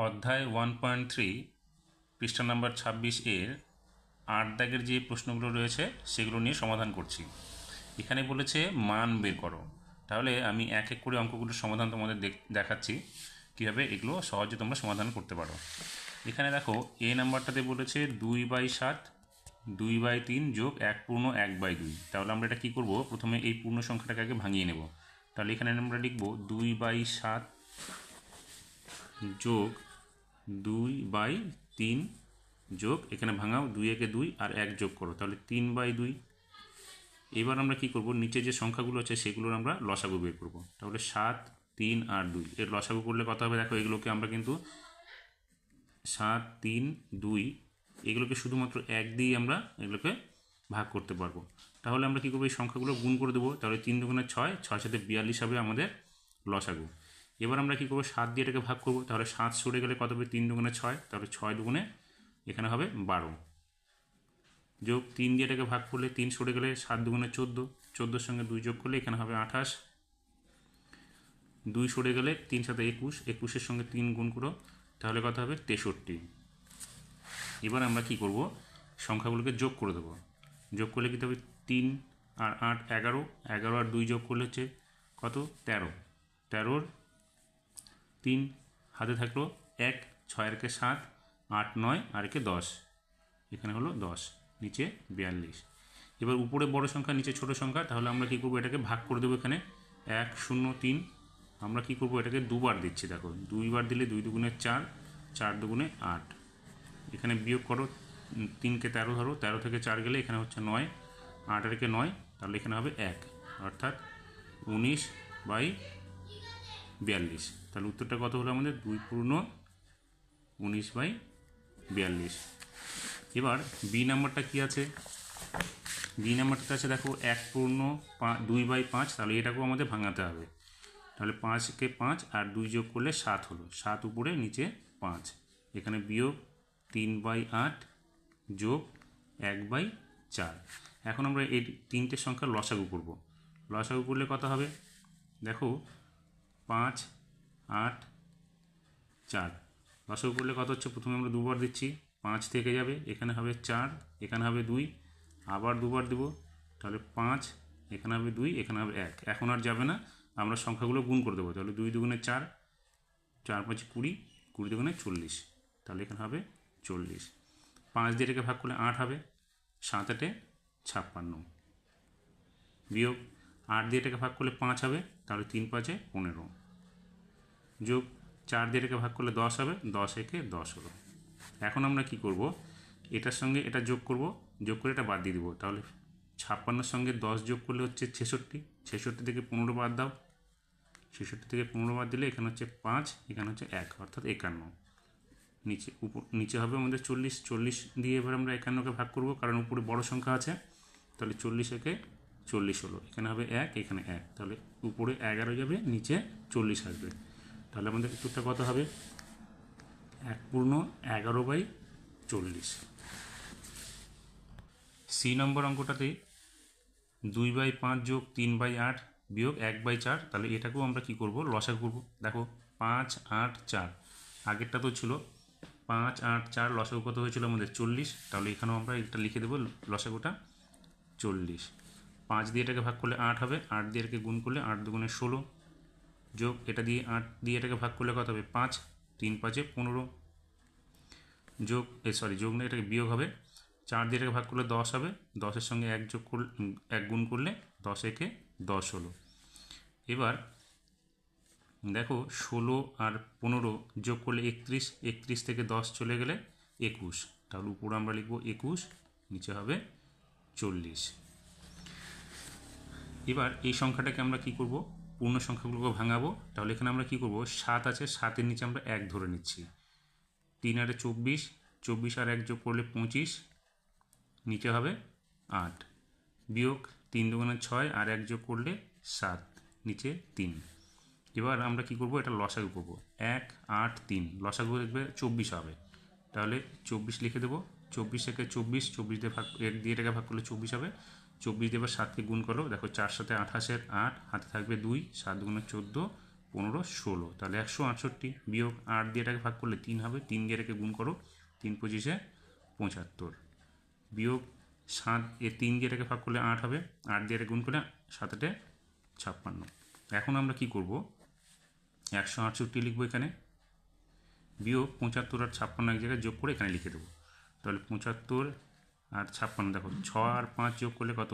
অধ্যায় 1.3 পৃষ্ঠা নাম্বার 26 এর 8 দাগের যে প্রশ্নগুলো রয়েছে সেগুলো নিয়ে সমাধান করছি। এখানে বলেছে মান বের করো। তাহলে আমি এক এক করে অঙ্কগুলোর সমাধান তোমাদের দেখাচ্ছি কীভাবে এগুলো সহজে তোমরা সমাধান করতে পারো। এখানে দেখো এ নাম্বারটাতে বলেছে 2/7 2/3 যোগ 1/1/2। তাহলে আমরা এটা কী করব, প্রথমে এই পূর্ণ সংখ্যাটাকে আগে ভাঙিয়ে নেব। তাহলে এখানে আমরা লিখব 2/7 যোগ 2/3 যোগ এখানে ভাঙাও 2 একে 2 আর 1 যোগ করো, তাহলে 3/2। এবার আমরা কি করব, নিচে যে সংখ্যাগুলো আছে সেগুলোর আমরা লসাগু বের করব। তাহলে 7, 3 আর 2 এর লসাগু করলে কত হবে দেখো, এগুলোকে আমরা কিন্তু 7, 3, 2 এগুলোকে শুধুমাত্র 1 দিয়ে আমরা এগুলোকে ভাগ করতে পারবো। তাহলে আমরা কী করবো, এই সংখ্যাগুলো গুণ করে দেবো। তাহলে 3 দুগুণে 6, 6 সাথে 42 হবে আমাদের লসাগু। এবার আমরা কী করবো, 7 দিয়ে এটাকে ভাগ করবো। তাহলে 7 সরে গেলে কত হবে, 3 দুগুণে 6, তাহলে 6 দুগুণে এখানে হবে 12 যোগ 3 দিয়ে এটাকে ভাগ করলে 3 সরে গেলে 7 দুগুণে 14, 14 সঙ্গে 2 যোগ করলে এখানে হবে 28, 2 সরে গেলে 3 সাথে 21, 21-এর সঙ্গে 3 গুণ করো, তাহলে কত হবে 63। এবার আমরা কি করব, সংখ্যাগুলোকে যোগ করে দেবো। যোগ করলে কী হবে, 3 আর 8 11, 11 আর 2 যোগ করলে হচ্ছে কত 13, 13-র 3 হাতে থাকলো 1, 6 আর 7, 8, 9 আর 10, এখানে হলো 10, নিচে 42। এবার উপরে বড় সংখ্যা নিচে ছোট সংখ্যা, তাহলে আমরা কী করবো, এটাকে ভাগ করে দেবো। এখানে 1, 0, 3 আমরা কী করবো, এটাকে দুবার দিচ্ছি। দেখো 2 বার দিলে 2 দুগুণে 4, 4 দুগুণে 8। এখানে বিয়োগ করো, 3কে 13 ধরো, 13 থেকে 4 গেলে এখানে হচ্ছে 9, 8 আর 9, তাহলে এখানে হবে 1, অর্থাৎ 19/42। তাহলে উত্তরটা কত হলো আমাদের, 2/19/42। এবার বি নাম্বারটা কী আছে, বি নাম্বারটা আছে দেখো 1/2/5। তাহলে এটাকেও আমাদের ভাঙাতে হবে। তাহলে 5কে 5 আর 2 যোগ করলে 7 হলো, 7 উপরে নিচে 5, এখানে বিয়োগ 3/8 যোগ 1/4। এখন আমরা এই তিনটে সংখ্যার লসাগু করব। লসাগু করলে কত হবে দেখো, 5, 8, 4 লসাগু করলে কত হচ্ছে, প্রথমে আমরা দুবার দিচ্ছি, 5 থেকে যাবে, এখানে হবে 4, এখানে হবে 2, আবার দুবার দেব, তাহলে 5, এখানে হবে 2, এখানে হবে 1, এখন আর যাবে না, আমরা সংখ্যাগুলো গুণ করে দেবো। তাহলে 2 দুগুণে 4, 4 5 20, 20 দুগুণে 40, তাহলে এখানে হবে 40। 5 দিয়ে এটাকে ভাগ করলে 8 হবে, 7 8 56 বিয়োগ 8 দিয়ে এটাকে ভাগ করলে 5 হবে, তাহলে 3 5 15 যোগ 4 দিয়ে এটাকে ভাগ করলে 10 হবে, 10 একে 10 হলো। এখন আমরা কি করব, এটার সঙ্গে এটা যোগ করব, যোগ করে এটা বাদ দিয়ে দেবো। তাহলে 56-র সঙ্গে 10 যোগ করলে হচ্ছে 66, 66 থেকে 15 বাদ দাও, 66 থেকে 15 বাদ দিলে এখানে হচ্ছে 5, এখানে হচ্ছে 1, অর্থাৎ 51। নিচে হবে আমাদের 40, 40 দিয়ে এবার আমরা 51কে ভাগ করব, কারণ উপরে বড় সংখ্যা আছে। তাহলে 40 একে 40 হলো, এখানে হবে 1, এখানে 1, তাহলে উপরে 11 যাবে, নিচে 40 আসবে। তাহলে আমাদের উত্তরটা কত হবে, 1/11/40। সি নম্বর অঙ্কটাতে 2/5 যোগ 3/8 বিয়োগ 1/4। তাহলে এটাকেও আমরা কি করব, লসাগু করব। দেখো 5, 8, 4 আগেরটা তো ছিল 5, 8, 4 লসাগু কত হয়েছিল আমাদের 40। তাহলে এখানেও আমরা এটা লিখে দেবো, লসাগুটা 40। 5 দিয়ে এটাকে ভাগ করলে 8 হবে, 8 দিয়ে এটাকে গুণ করলে 8 দুগুণে 16 যোগ এটা দিয়ে 8 দিয়ে এটাকে ভাগ করলে কত হবে 5, 3 5 15 যোগ যোগ না, এটাকে বিয়োগ হবে। 4 দিয়ে এটাকে ভাগ করলে 10 হবে, 10-এর সঙ্গে 1 যোগ করলে 1 গুণ করলে 10 একে 10 হলো। এবার দেখো 16 আর 15 যোগ করলে 31, 31 থেকে 10 চলে গেলে 21, তাহলে উপরে আমরা লিখব 21, নিচে হবে 40। এবার এই সংখ্যাটাকে আমরা কি করব, পূর্ণ সংখ্যাগুলোকে ভাঙাবো। তাহলে এখানে আমরা কি করব, 7 আছে, 7-এর নিচে আমরা 1 ধরে নিচ্ছি, 3 আর 24, 24 আর 1 যোগ করলে 25, নিচে হবে 8 বিয়োগ 3 দুগুণে 6 আর 1 যোগ করলে 7, নিচে 3। এবার আমরা কি করব, এটা লসাগু করব। 1, 8, 3 লসাগু দেখবে 24 হবে, তাহলে 24 লিখে দেবো। 24 একে 24, 24 দিয়ে ভাগ 1 দিয়ে এটাকে ভাগ করলে 24 হবে, 24 দিয়ে এবার 7কে গুণ করো। দেখো 4 7 28-এর 8, হাতে থাকবে 2, 7 দুগুণে 14, 15 16, তাহলে 168 বিয়োগ 8 দিয়ে এটাকে ভাগ করলে 3 হবে, 3 দিয়ে এটাকে গুণ করো, 3 পঁচিশে 75 বিয়োগ 7 3 দিয়ে এটাকে ভাগ করলে 8 হবে, 8 দিয়ে এটাকে গুণ করলে 7 8 56। এখন আমরা কি করব, 168 লিখবো এখানে, বিয়োগ 75 আর 56 এক জায়গায় যোগ করে এখানে লিখে দেবো। তাহলে 75 আর 56, দেখো 6 আর 5 যোগ করলে কত,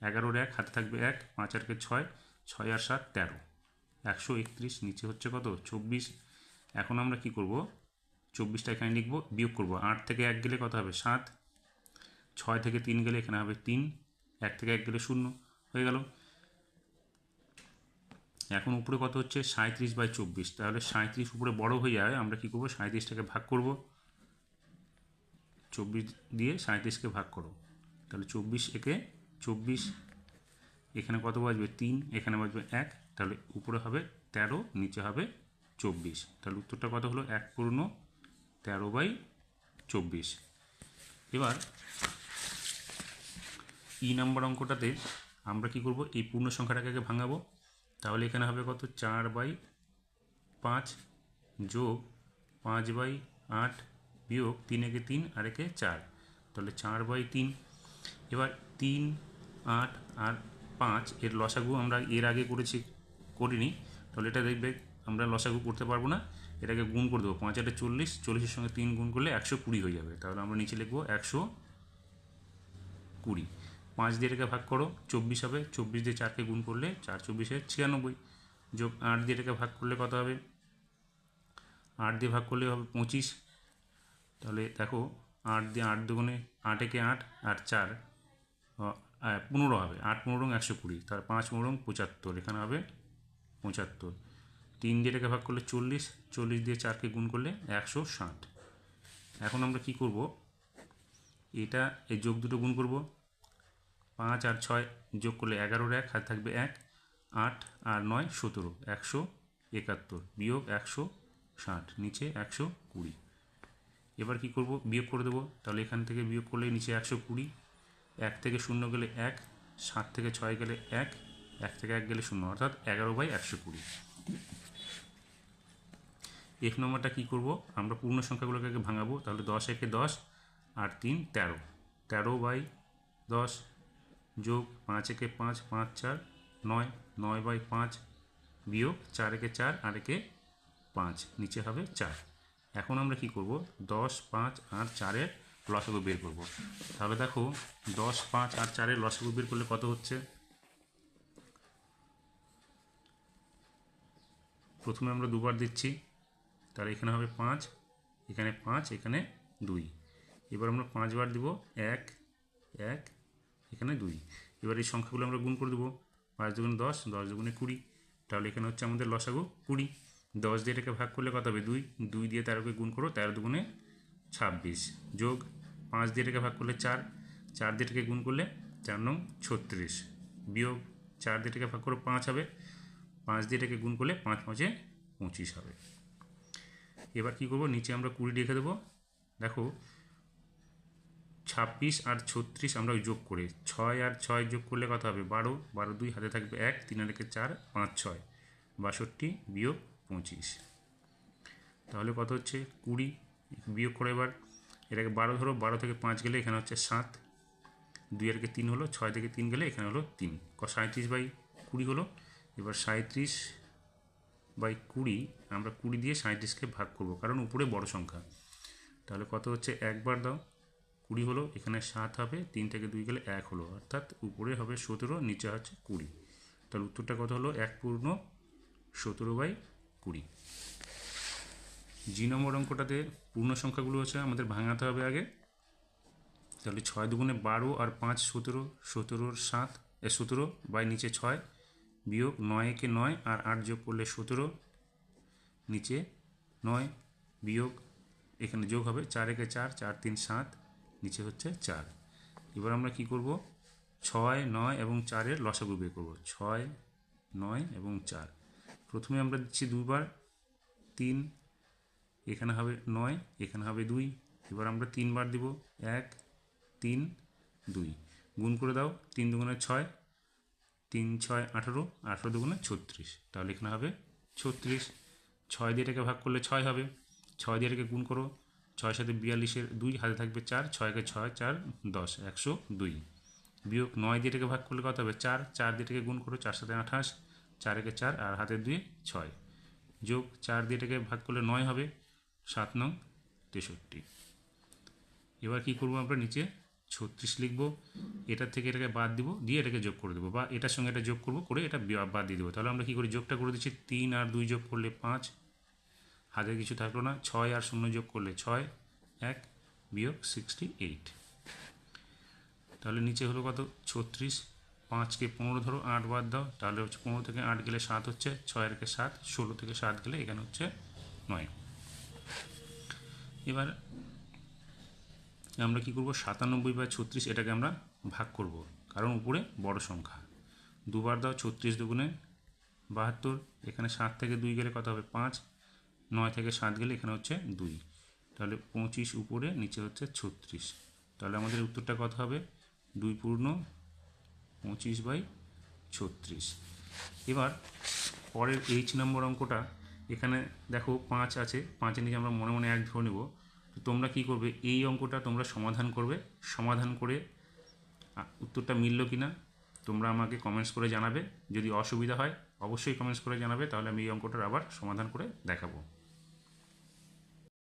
11 1, হাতে থাকবে 1, 5 আর 6, 6 আর 7 13, 131, নিচে হচ্ছে কত 24। এখন আমরা কি করব, 24টা এখানে লিখবো, বিয়োগ করব, 8 থেকে 1 গেলে কত হবে 7, 6 থেকে 3 গেলে এখানে হবে 3, 1 থেকে 1 গেলে 0 হয়ে গেল। এখন উপরে কত হচ্ছে 37/24, তাহলে 37 উপরে বড় হয়ে যাবে, আমরা কি করব 37টাকে ভাগ করব, 24 দিয়ে 37কে ভাগ করো, তাহলে 24 একে 24, এখানে কত বাজবে 3, এখানে বাজবে 1, তাহলে উপরে হবে 13, নিচে হবে 24, তাহলে উত্তরটা কত হলো 1/13/24। এবার নম্বর অঙ্কটাতে আমরা কি করব, এই পূর্ণ সংখ্যাটাকে আগে ভাঙাবো, তাহলে এখানে হবে কত 4/5 যোগ 5/8 বিয়োগ 3 একে 3 আর একে 4, তাহলে 4/3। এবার 3 8 আর 5 এর লসাগু আমরা এর আগে করিনি, তাহলে এটা দেখবে আমরা লসাগু করতে পারবো না, এটাকে গুণ করে দেবো, 5 8 40, 40-এর সঙ্গে 3 গুণ করলে 120 হয়ে যাবে, তাহলে আমরা নিচে লিখবো 120। 5 দিয়ে এটাকে ভাগ করো, 24 হবে, 24 দিয়ে 4কে গুণ করলে 4 24 96, যোগ 8 দিয়ে এটাকে ভাগ করলে কত হবে, 8 দিয়ে ভাগ করলে হবে 25, তাহলে দেখো 8 দিয়ে 8 দুগুণে 8 একে 8 আর 4 15 হবে, 8 15 120, তার 5 15 75, এখানে হবে 75। 3 দিয়ে এটাকে ভাগ করলে 40, 40 দিয়ে 4কে গুণ করলে 160। এখন আমরা কি করব, এটা এই যোগ দুটো গুণ করব, 5 আর 6 যোগ করলে 11 1, হাতে থাকবে 1, 8 আর 9 17, 171 বিয়োগ 160, নিচে 120। এবার কি করব, বিয়োগ করে দেবো, তাহলে এখান থেকে বিয়োগ করলে নিচে 120, 1 থেকে 0 গেলে 1, 7 থেকে 6 গেলে 1, 1 থেকে 1 গেলে 0, অর্থাৎ 11/120। এক নম্বরটা কী করব, আমরা পূর্ণ সংখ্যাগুলোকে আগে ভাঙাবো, তাহলে 10 একে 10 আর 3 13, 13/10 যোগ 5 একে 5, 5 4 9, 9/5 বিয়োগ 4 একে 4 আর একে 5, নিচে হবে 4। এখন আমরা কি করব, 10 5 আর 4-এর লসাগু বের করব, তাহলে দেখো 10 5 আর 4-এর লসাগু বের করলে কত হচ্ছে, প্রথমে আমরা দুবার দিচ্ছি, তাহলে এখানে হবে 5, এখানে 5, এখানে 2, এবার আমরা 5 বার দিব, 1 1, এখানে 2, এবার এই সংখ্যাগুলো আমরা গুণ করে দেবো, 5 দুগুণে 10, 10 দুগুণে 20, তাহলে এখানে হচ্ছে আমাদের লসাগু 20। 10 দিয়ে এটাকে ভাগ করলে কত হবে 2, 2 দিয়ে 13কে গুণ করো, 13 দুগুণে 26, যোগ 5 দিয়ে এটাকে ভাগ করলে 4, 4 দিয়ে এটাকে গুণ করলে 4 9 36, বিয়োগ 4 দিয়ে এটাকে ভাগ করো 5 হবে, 5 দিয়ে এটাকে গুণ করলে 5 5 25 হবে। এবার কি করব, নিচে আমরা 20 রেখে দেবো, দেখো 26 আর 36 আমরা যোগ করে, 6 আর 6 যোগ করলে কত হবে 12, 12 2, হাতে থাকবে 1, 3 আর 4 5 6 62 বিয়োগ 25, তাহলে কত হচ্ছে 20, বিয়োগ করে এবার এটাকে 12 ধরো, 12 থেকে 5 গেলে এখানে হচ্ছে 7, 2 আর 3 হলো, 6 থেকে 3 গেলে এখানে হলো 3, 37/20 হলো। এবার 37/20 আমরা 20 দিয়ে 37কে ভাগ করব, কারণ উপরে বড় সংখ্যা, তাহলে কত হচ্ছে, একবার দাও 20 হলো, এখানে 7 হবে, 3 থেকে 2 গেলে 1 হলো, অর্থাৎ উপরে হবে 17, নিচে হচ্ছে 20, তাহলে উত্তরটা কত হলো 1/17/20। জি নম্বর অঙ্কটাতে পূর্ণ সংখ্যাগুলো হচ্ছে আমাদের ভাঙাতে হবে আগে, তাহলে 6 দুগুণে 12 আর 5 17, 17-র 7 17 বাই নিচে 6 বিয়োগ 9 একে 9 আর 8 যোগ করলে 17, নিচে 9 বিয়োগ এখানে যোগ হবে 4 একে 4, 4 3 7, নিচে হচ্ছে 4। এবার আমরা কি করব, 6 9 এবং 4-এর লসাগু বের করব, 6 9 এবং 4, প্রথমে আমরা দিচ্ছি দুবার, 3, এখানে হবে 9, এখানে হবে 2, এবার আমরা 3 বার দিব, 1 3 2, গুণ করে দাও, 3 দুগুণে 6, 3 6 18, 18 দুগুণে 36, তাহলে এখানে হবে 36, 6 দিয়ে এটাকে ভাগ করলে 6 হবে, 6 দিয়ে এটাকে গুণ করো, 6 সাথে 42-এর 2, হাতে থাকবে 4, 6 6, 4 10, 102, বিয়োগ 9 দিয়ে এটাকে ভাগ করলে কত হবে 4, 4 দিয়ে এটাকে গুণ করো, 4 সাথে 28, 4 4 আর হাতে 2 6, যোগ 4 দিয়ে এটাকে ভাগ করলে 9 হবে, 7 9 63। এবার কী করবো আমরা নিচে 36 লিখবো, এটার থেকে এটাকে বাদ দিব, দিয়ে এটাকে যোগ করে দেবো, বা এটার সঙ্গে এটা যোগ করবো, করে এটা বাদ দিয়ে দেবো। তাহলে আমরা কী করি, যোগটা করে দিচ্ছি, 3 আর 2 যোগ করলে 5, হাতে কিছু থাকলো না, 6 আর 0 যোগ করলে 6, 1 বিয়োগ 68। তাহলে নিচে হলো কত 36, 5কে 15 ধরো, 8 বাদ দাও, তাহলে হচ্ছে 15 থেকে 8 গেলে 7 হচ্ছে, 6 এর 7, 16 থেকে 7 গেলে এখানে হচ্ছে 9। এবার আমরা কী করবো, 97/36 এটাকে আমরা ভাগ করব, কারণ উপরে বড় সংখ্যা, দুবার দাও, 36 দুগুণে 72, এখানে 7 থেকে 2 গেলে কত হবে 5, 9 থেকে 7 গেলে এখানে হচ্ছে 2, তাহলে 25 উপরে, নিচে হচ্ছে 36। তাহলে আমাদের উত্তরটা কত হবে, 2 পূর্ণ 25/36। এবার পরের H নম্বর অঙ্কটা, এখানে দেখো 5 আছে, 5-এর নিচে আমরা মনে মনে 1 ধরে নেব। তো তোমরা কী করবে, এই অঙ্কটা তোমরা সমাধান করবে, সমাধান করে উত্তরটা মিলল কি না তোমরা আমাকে কমেন্টস করে জানাবে। যদি অসুবিধা হয় অবশ্যই কমেন্টস করে জানাবে, তাহলে আমি এই অঙ্কটার আবার সমাধান করে দেখাবো।